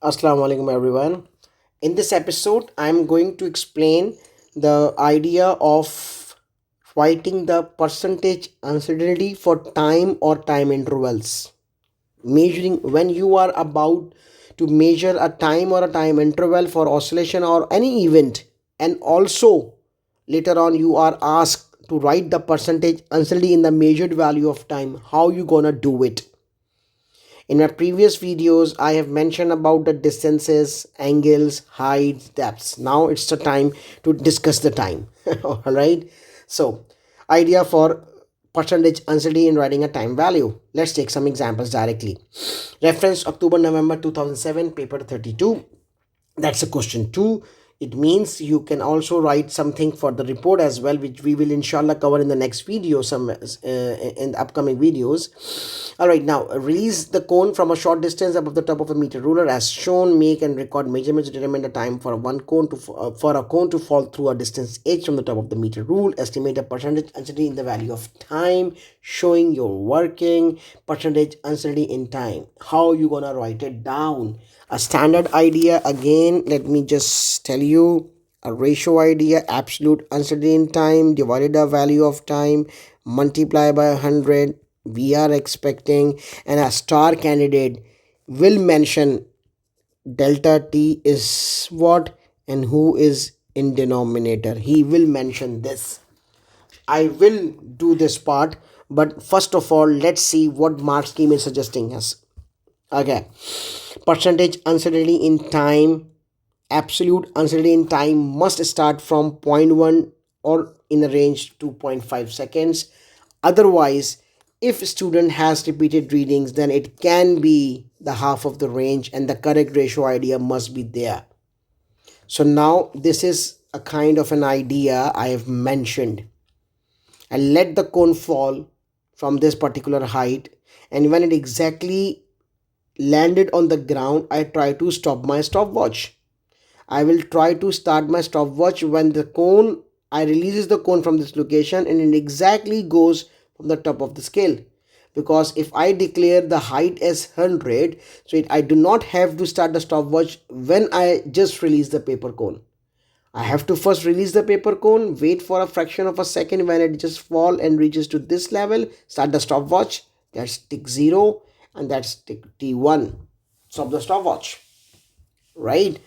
Assalamu alaikum everyone. In this episode, I'm going to explain the idea of writing the percentage uncertainty for time or time intervals. Measuring when you are about to measure a time or a time interval for oscillation or any event, and also later on you are asked to write the percentage uncertainty in the measured value of time. How you gonna do it? In my previous videos, I have mentioned about the distances, angles, heights, depths. Now it's the time to discuss the time. Alright. So, idea for percentage uncertainty in writing a time value. Let's take some examples directly. Reference October November 2007, paper 32. That's a question 2. It means you can also write something for the report as well, which we will inshallah cover in the next video, some in the upcoming videos. All right, now release the cone from a short distance above the top of a meter ruler as shown. Make and record measurements to determine the time for for a cone to fall through a distance h from the top of the meter rule. Estimate a percentage uncertainty in the value of time, showing your working percentage uncertainty in time. How you gonna write it down? A standard idea, again, let me just tell you, a ratio idea: absolute uncertainty in time divided the value of time, multiply by 100. We are expecting, and a star candidate will mention delta t is what and who is in denominator. He will mention this. I will do this part, but first of all, let's see what mark scheme is suggesting us. Okay, percentage uncertainty in time, absolute uncertainty in time must start from zero point 0.1 or in the range 2.5 seconds. Otherwise, if student has repeated readings, then it can be the half of the range and the correct ratio idea must be there. So now this is a kind of an idea I have mentioned. I let the cone fall from this particular height, and when it exactly landed on the ground, I try to stop my stopwatch. I will try to start my stopwatch when the cone, I releases the cone from this location and it exactly goes from the top of the scale. Because if I declare the height as 100, so I do not have to start the stopwatch when I just release the paper cone. I have to first release the paper cone, wait for a fraction of a second when it just fall and reaches to this level, start the stopwatch. That's tick 0 and that's tick t1. Stop the stopwatch, right?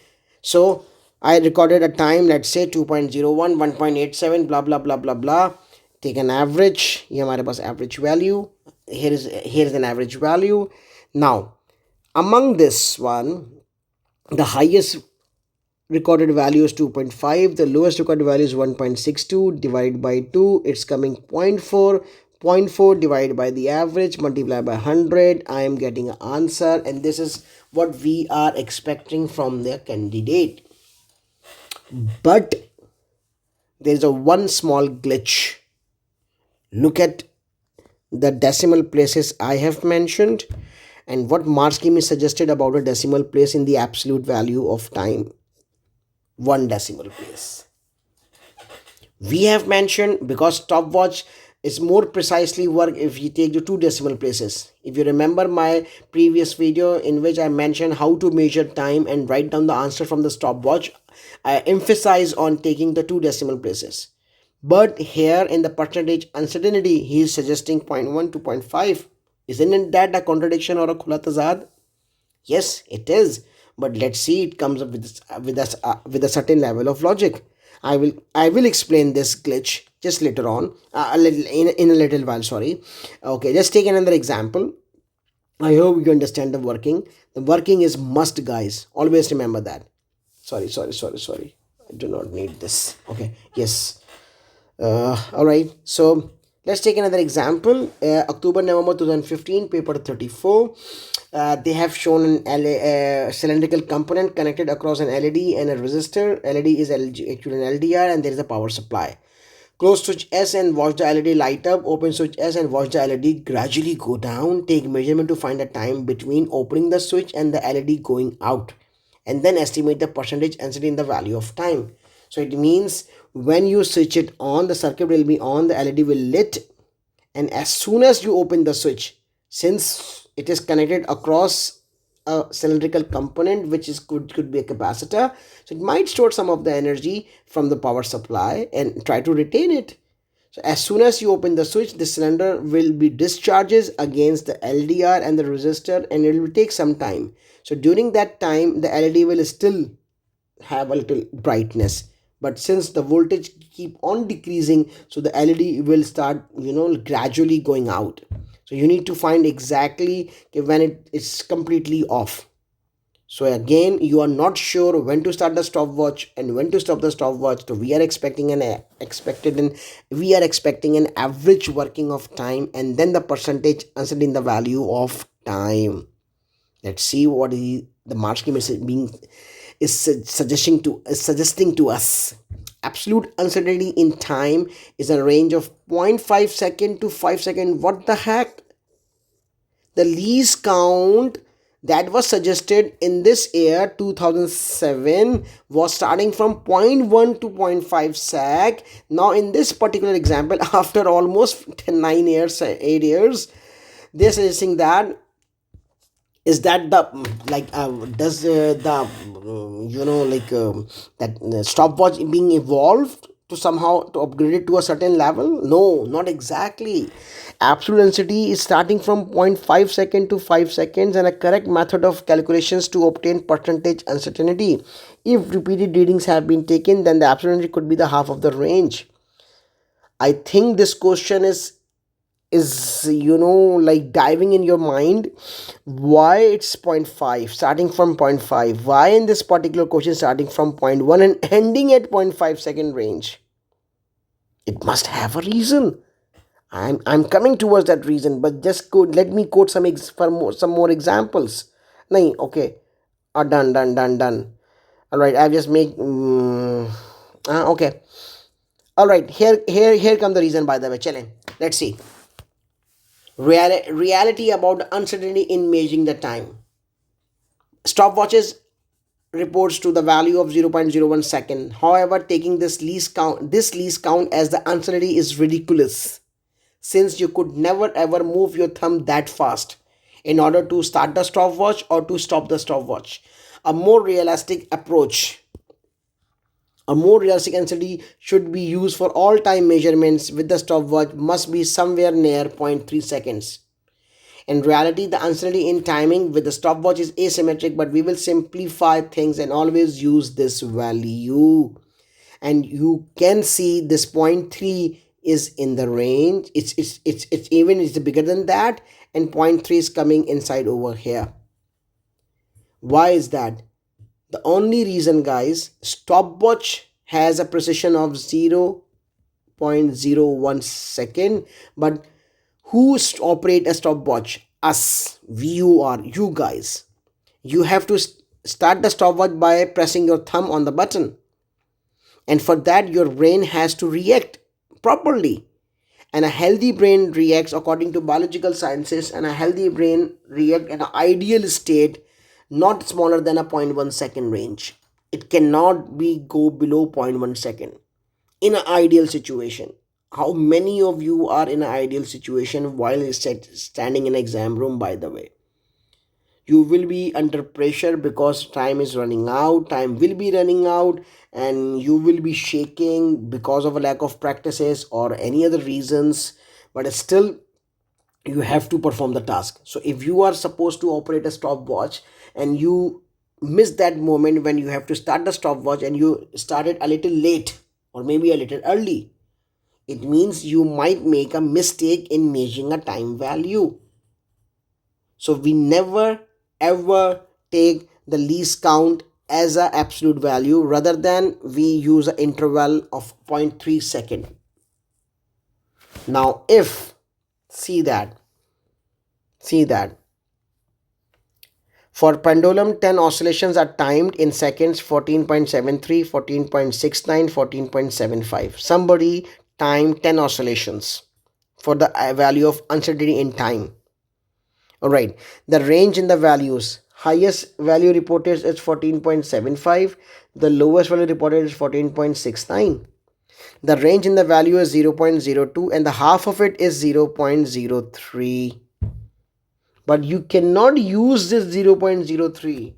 So I recorded a time, let's say 2.01, 1.87, blah blah blah blah blah. Take an average. ये हमारे पास average value. Here is an average value. Now, among this one, the highest recorded value is 2.5, the lowest recorded value is 1.62, divided by 2, it's coming 0.4. 0.4 divided by the average, multiply by 100. I am getting an answer, and this is what we are expecting from the candidate. But there's a one small glitch. Look at the decimal places I have mentioned and what mark scheme is suggested about a decimal place in the absolute value of time. One decimal place. We have mentioned, because stopwatch is more precisely work if you take the two decimal places. If you remember my previous video in which I mentioned how to measure time and write down the answer from the stopwatch, I emphasize on taking the two decimal places. But here in the percentage uncertainty, he is suggesting 0.1 to 0.5. Isn't that a contradiction or a khula tazad? Yes, it is. But let's see, it comes up with a certain level of logic. I will explain this glitch just later on, in a little while. Sorry. Okay, just take another example. I hope you understand the working. The working is must, guys. Always remember that. Sorry. I do not need this. Okay. Yes. All right. So let's take another example. October November 2015, paper 34. They have shown an cylindrical component connected across an LED and a resistor. LED is actually an LDR, and there is a power supply. Close switch S and watch the LED light up. Open switch S and watch the LED gradually go down. Take measurement to find the time between opening the switch and the LED going out, and then estimate the percentage uncertainty in the value of time. So it means when you switch it on, the circuit will be on, the LED will lit, and as soon as you open the switch, since it is connected across a cylindrical component which is could be a capacitor. So it might store some of the energy from the power supply and try to retain it. So as soon as you open the switch, the cylinder will be discharges against the LDR and the resistor, and it will take some time. So during that time, the LED will still have a little brightness, but since the voltage keep on decreasing, so the LED will start gradually going out. So you need to find exactly when it is completely off. So again, you are not sure when to start the stopwatch and when to stop the stopwatch. So we are expecting an average working of time, and then the percentage answered in the value of time. Let's see what the March scheme is suggesting to us. Absolute uncertainty in time is a range of 0.5 second to 5 second. What the heck? The least count that was suggested in this year 2007 was starting from zero point 0.1 to 0.5 sec. Now in this particular example, after almost 9 years, 8 years, they're suggesting that is that the does the that stopwatch being evolved to somehow to upgrade it to a certain level? No, not exactly. Absolute density is starting from zero point 0.5 second to 5 seconds, and a correct method of calculations to obtain percentage uncertainty. If repeated readings have been taken, then the absolute density could be the half of the range. I think this question is like diving in your mind. Why it's zero point 0.5 starting from zero point 0.5? Why in this particular question starting from zero point 0.1 and ending at 0.5 second range? It must have a reason. I'm coming towards that reason, but just let me quote some more examples. Nahi, okay. Done. All right, I've just make okay. All right, here come the reason, by the way. Challenge. Let's see. Reality about uncertainty in measuring the time. Stopwatches reports to the value of 0.01 second. However, taking this least count as the uncertainty is ridiculous, since you could never ever move your thumb that fast in order to start the stopwatch or to stop the stopwatch. A more realistic approach, a more realistic uncertainty should be used for all time measurements with the stopwatch must be somewhere near zero point 0.3 seconds. In reality, the uncertainty in timing with the stopwatch is asymmetric, but we will simplify things and always use this value. And you can see this zero point 0.3 is in the range. It's bigger than that, and 0.3 is coming inside over here. Why is that? The only reason, guys, stopwatch has a precision of 0.01 second, but who operate a stopwatch? Us. You guys. You have to start the stopwatch by pressing your thumb on the button, and for that your brain has to react properly. And a healthy brain reacts according to biological sciences, and a healthy brain react in an ideal state not smaller than a zero point 0.1 second range. It cannot be go below zero point 0.1 second in an ideal situation. How many of you are in an ideal situation while standing in an exam room, by the way? You will be under pressure because time is running out, time will be running out, and you will be shaking because of a lack of practices or any other reasons, but still you have to perform the task. So if you are supposed to operate a stopwatch and you miss that moment when you have to start the stopwatch and you started a little late or maybe a little early, it means you might make a mistake in measuring a time value. So we never ever take the least count as an absolute value, rather than we use an interval of 0 0.3 second. Now if see that for pendulum, 10 oscillations are timed in seconds: 14.73, 14.69, 14.75. Somebody timed 10 oscillations for the value of uncertainty in time. Alright, the range in the values. Highest value reported is 14.75. The lowest value reported is 14.69. The range in the value is 0.02, and the half of it is 0.03. but you cannot use this 0.03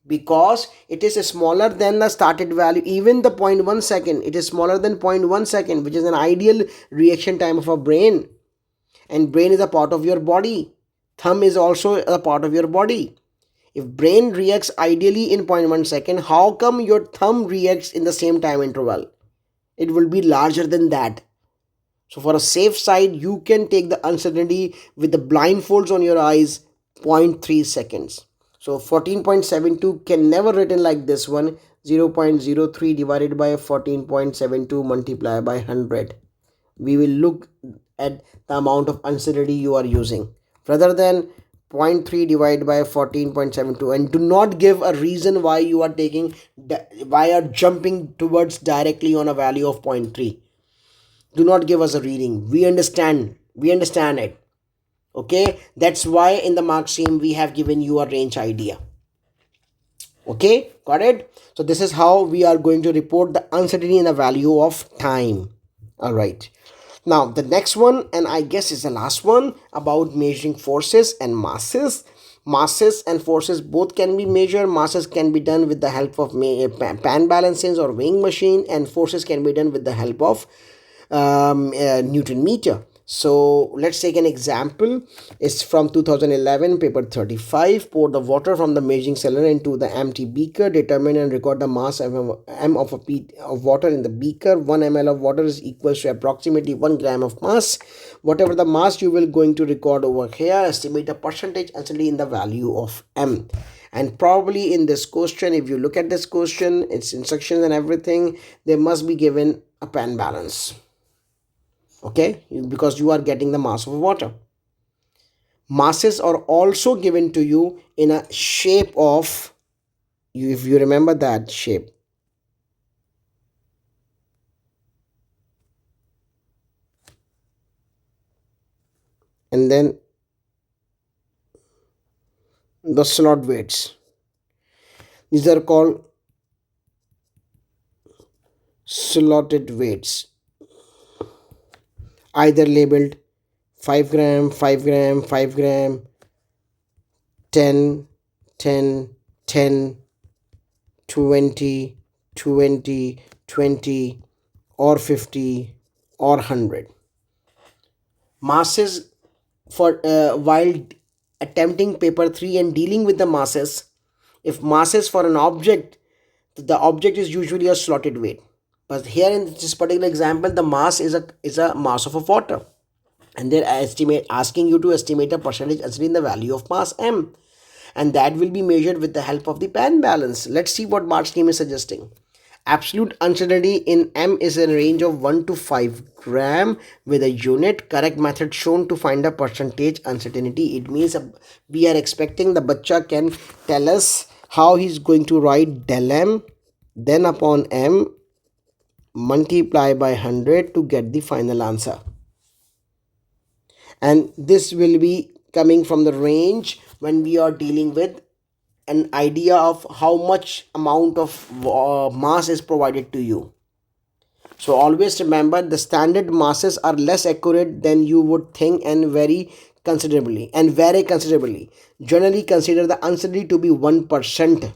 because it is smaller than the started value. Even the 0.1 second, it is smaller than 0.1 second, which is an ideal reaction time of a brain. And brain is a part of your body. Thumb is also a part of your body. If brain reacts ideally in 0.1 second, how come your thumb reacts in the same time interval? It will be larger than that. So for a safe side, you can take the uncertainty with the blindfolds on your eyes, 0.3 seconds. So 14.72 can never written like this one, 0.03 divided by 14.72 multiplied by 100. We will look at the amount of uncertainty you are using rather than 0.3 divided by 14.72. And do not give a reason why you are why you are jumping towards directly on a value of 0.3. Do not give us a reading. We understand it. Okay, that's why in the mark scheme we have given you a range idea. Okay, got it? So this is how we are going to report the uncertainty in the value of time. All right, now the next one, and I guess is the last one, about measuring forces and masses. Masses and forces both can be measured. Masses can be done with the help of pan balancing or weighing machine, and forces can be done with the help of Newton meter. So let's take an example. It's from 2011, paper 35. Pour the water from the measuring cylinder into the empty beaker. Determine and record the mass m of water in the beaker. 1 ml of water is equal to approximately 1 gram of mass. Whatever the mass you will going to record over here, estimate the percentage uncertainty in the value of m. And probably in this question, if you look at this question, its instructions and everything, they must be given a pan balance. Okay, because you are getting the mass of water. Masses are also given to you in a shape of, if you remember that shape, and then the slot weights. These are called slotted weights, either labeled 5 gram, 5 gram, 5 gram, 10, 10, 10, 20, 20, 20, or 50 or 100. Masses for while attempting paper 3 and dealing with the masses, if masses for an object, the object is usually a slotted weight. But here in this particular example, the mass is a mass of a water, and they're asking you to estimate a percentage uncertainty in the value of mass m, and that will be measured with the help of the pan balance. Let's see what mark scheme is suggesting. Absolute uncertainty in m is a range of 1 to 5 gram with a unit. Correct method shown to find a percentage uncertainty. It means we are expecting the bacha can tell us how he's going to write del m, then upon m, multiply by 100 to get the final answer. And this will be coming from the range when we are dealing with an idea of how much amount of mass is provided to you. So always remember, the standard masses are less accurate than you would think and vary considerably. Generally consider the uncertainty to be 1%.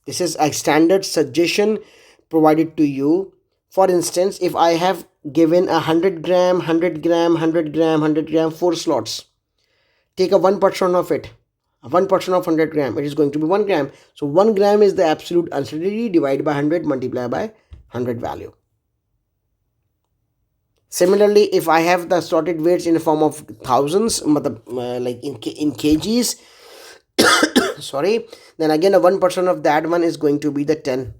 This is a standard suggestion provided to you. For instance, if I have given 100 gram, 100 gram, 100 gram, 100 gram, 4 slots, take a 1% of it. 1% of 100 gram, it is going to be 1 gram. So 1 gram is the absolute uncertainty, divided by 100, multiply by 100 value. Similarly, if I have the slotted weights in the form of thousands, like in kgs, sorry, then again a 1% of that one is going to be the 10.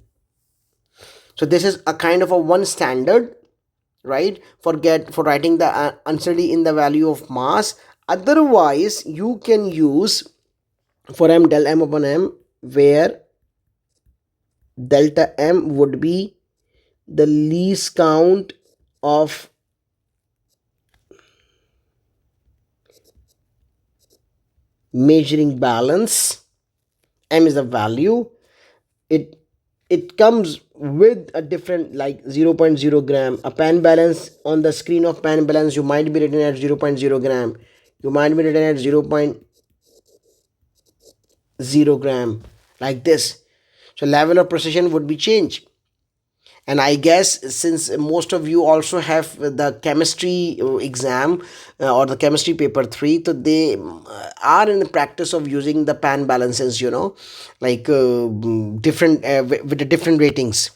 So this is a kind of a one standard, right, for writing the uncertainty in the value of mass. Otherwise, you can use for m del m upon m, where delta m would be the least count of measuring balance. M is the value. It comes with a different, like 0.0 gram. A pan balance on the screen of pan balance, you might be written at 0.0 gram. You might be written at 0.1 0 gram, like this. So level of precision would be changed. And I guess since most of you also have the chemistry exam or the chemistry paper 3, so they are in the practice of using the pan balances, like different with the different ratings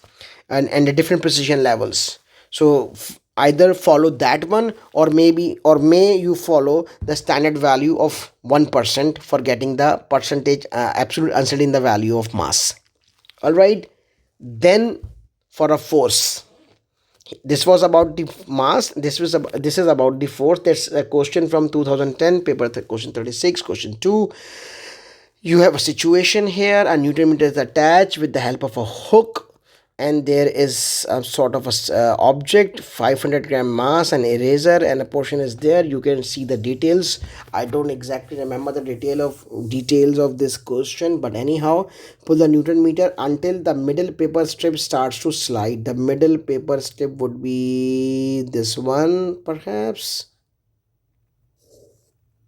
and the different precision levels. So either follow that one, or maybe, or may you follow the standard value of 1% for getting the percentage absolute answer in the value of mass. All right. Then for a force, this was about the mass, this is about the force. That's a question from 2010 paper question 36, question 2. You have a situation here, a newton meter is attached with the help of a hook, and there is a sort of a object, 500-gram mass, an eraser, and a portion is there. You can see the details. I don't exactly remember the details of this question, but anyhow, pull the newton meter until the middle paper strip starts to slide. The middle paper strip would be this one, perhaps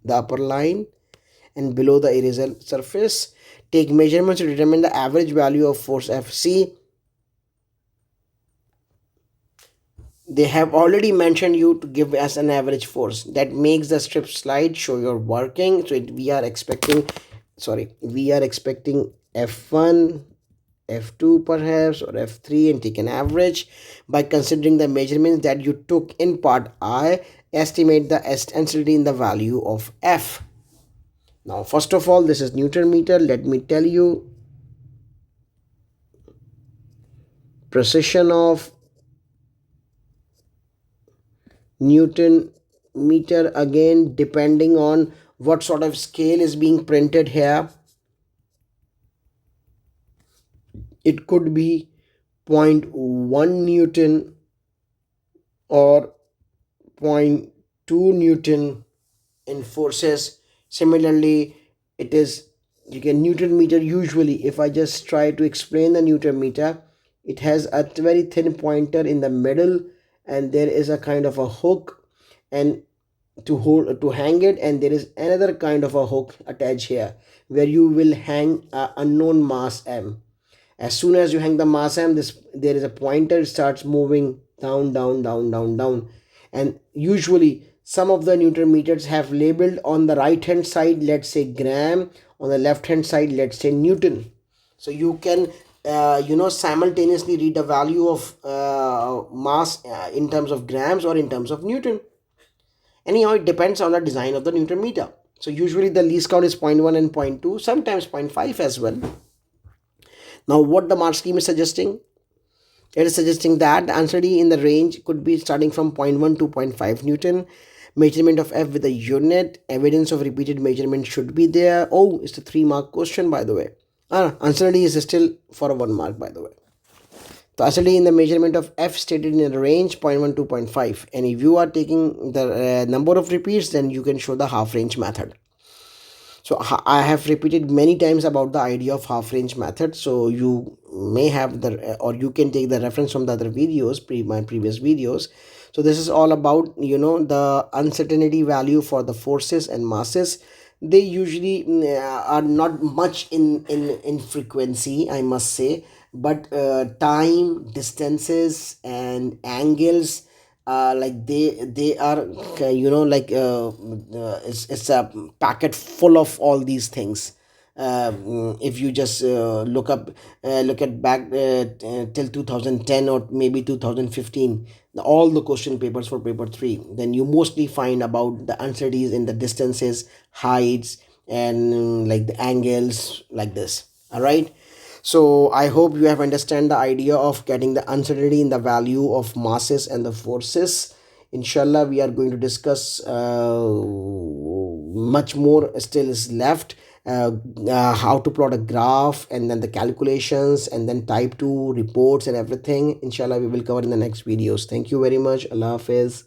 the upper line, and below the eraser surface. Take measurements to determine the average value of force Fc. They have already mentioned you to give us an average force that makes the strip slide. Show your working. So we are expecting, F1, F2 perhaps, or F3, and take an average. By considering the measurements that you took in part I, estimate the density in the value of F. Now first of all, this is newton meter. Let me tell you, precision of newton meter, again depending on what sort of scale is being printed here. It could be zero point 0.1 newton or 0.2 newton in forces. Similarly, it is, you can newton meter, usually if I just try to explain the newton meter, it has a very thin pointer in the middle, and there is a kind of a hook and to hang it, and there is another kind of a hook attached here where you will hang a unknown mass m. As soon as you hang the mass m, there is a pointer, it starts moving down, down, down, down, down. And usually some of the newton meters have labeled on the right hand side, let's say gram, on the left hand side, let's say newton. So you can simultaneously read the value of mass in terms of grams or in terms of newton. Anyhow, it depends on the design of the newton meter. So usually the least count is 0.1 and 0.2, sometimes 0.5 as well. Now what the mark scheme is suggesting? It is suggesting that the uncertainty in the range could be starting from 0.1 to 0.5 newton. Measurement of F with a unit. Evidence of repeated measurement should be there. Oh, it's a 3-mark question, by the way. Uncertainty is still for a 1 mark, by the way. So uncertainty in the measurement of F stated in a range 0.1 to 0.5. And if you are taking the number of repeats, then you can show the half range method. So I have repeated many times about the idea of half range method, so you may have the, or you can take the reference from the other videos, my previous videos. So this is all about the uncertainty value for the forces and masses. They usually are not much in frequency, I must say, but time, distances, and angles, like they are it's a packet full of all these things. If you just look at back till 2010 or maybe 2015, all the question papers for paper 3, then you mostly find about the uncertainties in the distances, heights, and like the angles, like this. All right. So I hope you have understand the idea of getting the uncertainty in the value of masses and the forces. Inshallah, we are going to discuss much more still is left. How to plot a graph, and then the calculations, and then type 2 reports and everything. Inshallah, we will cover in the next videos. Thank you very much. Allah Hafiz.